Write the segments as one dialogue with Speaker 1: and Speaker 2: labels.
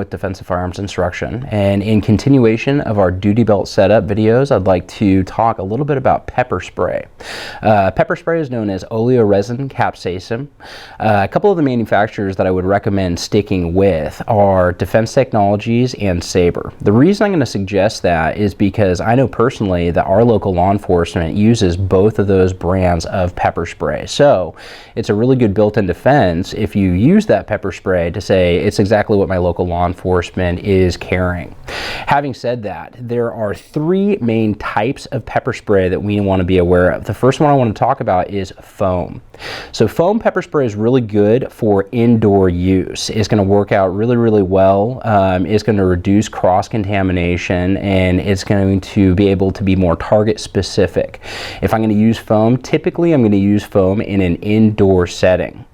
Speaker 1: with defensive firearms instruction, and in continuation of our duty belt setup videos, I'd like to talk a little bit about pepper spray. Pepper spray is known as oleoresin capsaicin. A couple of the manufacturers that I would recommend sticking with are Defense Technologies and Sabre. The reason I'm going to suggest that is because I know personally that our local law enforcement uses both of those brands of pepper spray. So it's a really good built-in defense if you use that pepper spray to say it's exactly what my local law enforcement is carrying. Having said that, there are three main types of pepper spray that we want to be aware of. The first one I want to talk about is foam. So foam pepper spray is really good for indoor use. It's going to work out really well. It's going to reduce cross-contamination, and it's going to be able to be more target specific. If I'm going to use foam, typically I'm going to use foam in an indoor setting.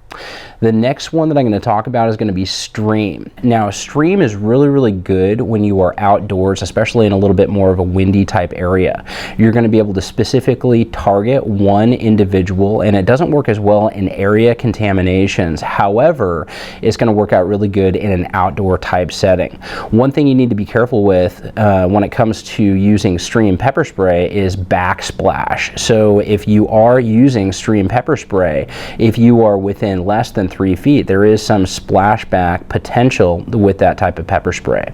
Speaker 1: The next one that I'm going to talk about is going to be stream. Now, stream is really good when you are outdoors, especially in a little bit more of a windy type area. You're going to be able to specifically target one individual, and it doesn't work as well in area contaminations. However, it's going to work out really good in an outdoor type setting. One thing you need to be careful with when it comes to using stream pepper spray is backsplash. So if you are using stream pepper spray, if you are within less than 3 feet, there is some splashback potential with that type of pepper spray.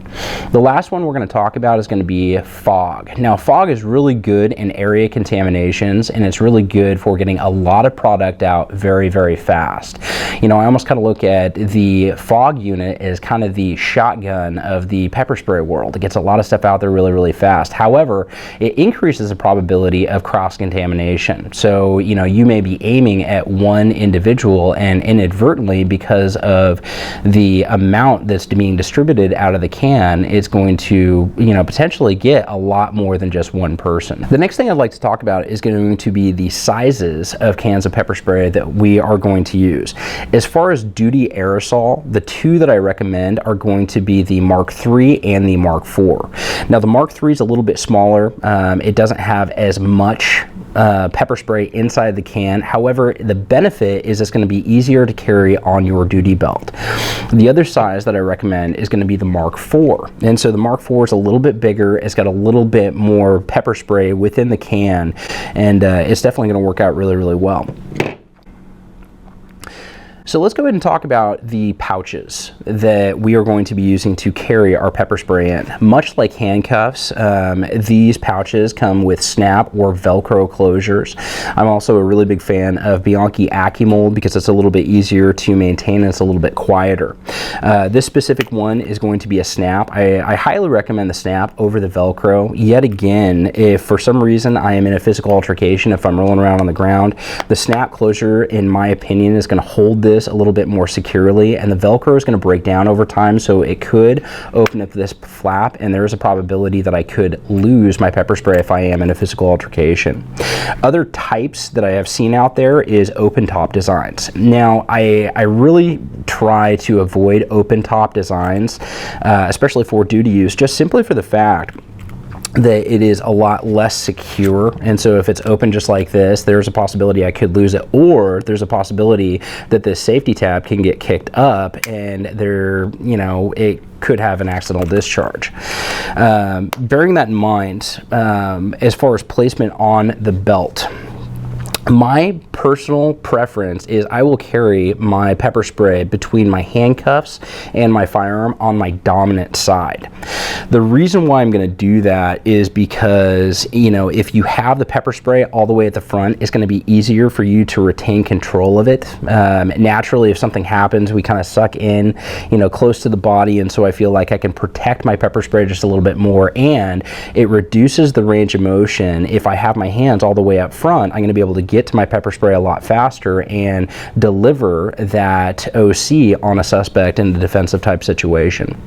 Speaker 1: The last one we're going to talk about is going to be fog. Now, fog is really good in area contaminations, and it's really good for getting a lot of product out very fast. You know, I almost kind of look at the fog unit as kind of the shotgun of the pepper spray world. It gets a lot of stuff out there really fast. However, it increases the probability of cross-contamination. So, you know, you may be aiming at one individual, and inadvertently, because of the amount that's being distributed out of the can, it's going to, you know, potentially get a lot more than just one person. The next thing I'd like to talk about is going to be the sizes of cans of pepper spray that we are going to use. As far as duty aerosol, the two that I recommend are going to be the Mark III and the Mark IV. Now, the Mark III is a little bit smaller. It doesn't have as much pepper spray inside the can. However, the benefit is it's going to be easier to carry on your duty belt. The other size that I recommend is going to be the Mark IV. And so the Mark IV is a little bit bigger. It's got a little bit more pepper spray within the can, and it's definitely going to work out really well. So let's go ahead and talk about the pouches that we are going to be using to carry our pepper spray in. Much like handcuffs, these pouches come with snap or Velcro closures. I'm also a really big fan of Bianchi Accumold because it's a little bit easier to maintain and it's a little bit quieter. This specific one is going to be a snap. I highly recommend the snap over the Velcro. Yet again, if for some reason I am in a physical altercation, if I'm rolling around on the ground, the snap closure, in my opinion, is going to hold this a little bit more securely, and the Velcro is going to break down over time, so it could open up this flap, and there is a probability that I could lose my pepper spray if I am in a physical altercation. Other types that I have seen out there is open top designs. Now, I really try to avoid open top designs, especially for duty use, just simply for the fact that it is a lot less secure. And so if it's open just like this, there's a possibility I could lose it, or there's a possibility that this safety tab can get kicked up and there, you know, it could have an accidental discharge. Bearing that in mind, as far as placement on the belt, my personal preference is I will carry my pepper spray between my handcuffs and my firearm on my dominant side. The reason why I'm going to do that is because, you know, if you have the pepper spray all the way at the front, it's going to be easier for you to retain control of it. Naturally, if something happens, we kind of suck in, you know, close to the body, and so I feel like I can protect my pepper spray just a little bit more, and it reduces the range of motion. If I have my hands all the way up front, I'm going to be able to get to my pepper spray a lot faster and deliver that OC on a suspect in a defensive type situation.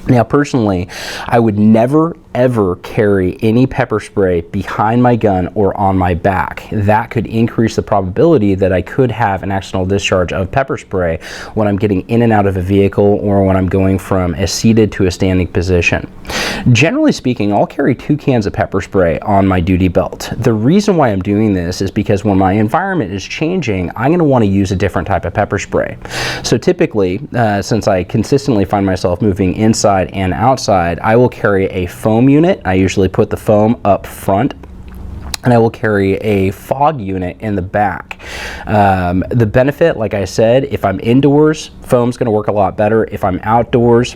Speaker 1: Now, personally, I would never ever carry any pepper spray behind my gun or on my back. That could increase the probability that I could have an accidental discharge of pepper spray when I'm getting in and out of a vehicle or when I'm going from a seated to a standing position. Generally speaking, I'll carry 2 cans of pepper spray on my duty belt. The reason why I'm doing this is because when my environment is changing, I'm going to want to use a different type of pepper spray. So typically, since I consistently find myself moving inside and outside, I will carry a foam unit. I usually put the foam up front, and I will carry a fog unit in the back. The benefit, like I said, if I'm indoors, foam's going to work a lot better. If I'm outdoors,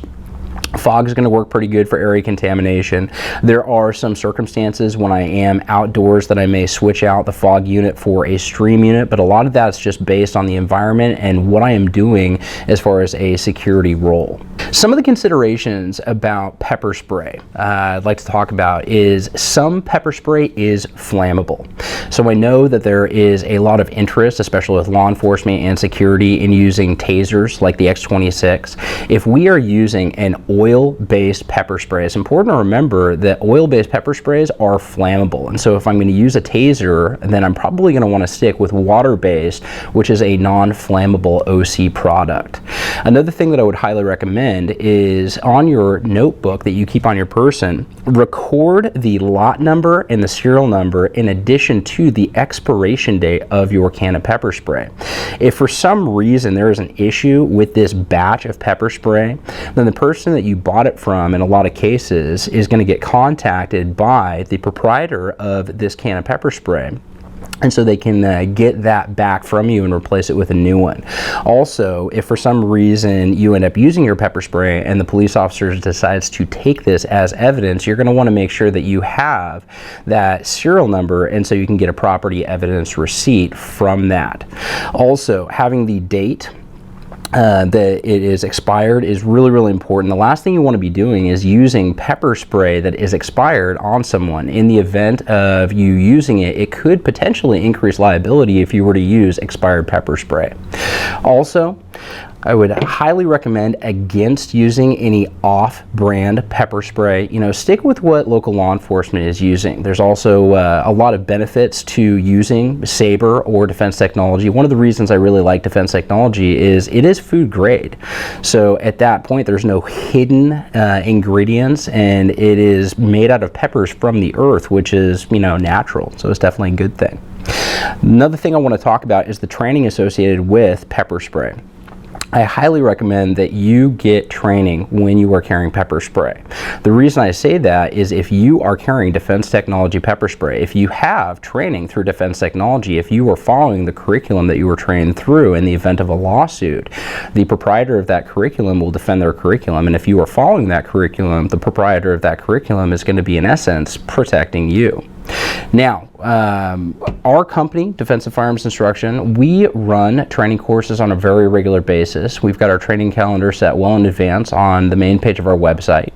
Speaker 1: fog is going to work pretty good for area contamination. There are some circumstances when I am outdoors that I may switch out the fog unit for a stream unit, but a lot of that's just based on the environment and what I am doing as far as a security role. Some of the considerations about pepper spray I'd like to talk about is some pepper spray is flammable. So I know that there is a lot of interest, especially with law enforcement and security, in using tasers like the X26. If we are using an oil-based pepper spray, it's important to remember that oil-based pepper sprays are flammable. And so if I'm going to use a taser, then I'm probably going to want to stick with water-based, which is a non-flammable OC product. Another thing that I would highly recommend is on your notebook that you keep on your person, record the lot number and the serial number in addition to the expiration date of your can of pepper spray. If for some reason there is an issue with this batch of pepper spray, then the person that you bought it from, in a lot of cases, is going to get contacted by the proprietor of this can of pepper spray. And so they can get that back from you and replace it with a new one. Also, if for some reason you end up using your pepper spray and the police officer decides to take this as evidence, you're going to want to make sure that you have that serial number, and so you can get a property evidence receipt from that. Also, having the date that it is expired is really, really important. The last thing you want to be doing is using pepper spray that is expired on someone. In the event of you using it, it could potentially increase liability if you were to use expired pepper spray. Also, I would highly recommend against using any off-brand pepper spray. You know, stick with what local law enforcement is using. There's also a lot of benefits to using Sabre or Defense Technology. One of the reasons I really like Defense Technology is it is food grade. So at that point, there's no hidden ingredients, and it is made out of peppers from the earth, which is, you know, natural. So it's definitely a good thing. Another thing I want to talk about is the training associated with pepper spray. I highly recommend that you get training when you are carrying pepper spray. The reason I say that is if you are carrying Defense Technology pepper spray, if you have training through Defense Technology, if you are following the curriculum that you were trained through in the event of a lawsuit, the proprietor of that curriculum will defend their curriculum. And if you are following that curriculum, the proprietor of that curriculum is going to be, in essence, protecting you. Now, our company, Defensive Firearms Instruction, we run training courses on a very regular basis. We've got our training calendar set well in advance on the main page of our website.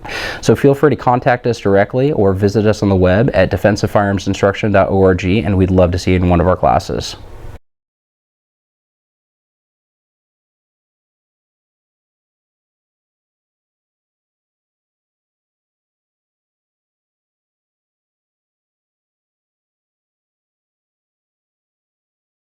Speaker 1: So feel free to contact us directly or visit us on the web at defensivefirearmsinstruction.org, and we'd love to see you in one of our classes.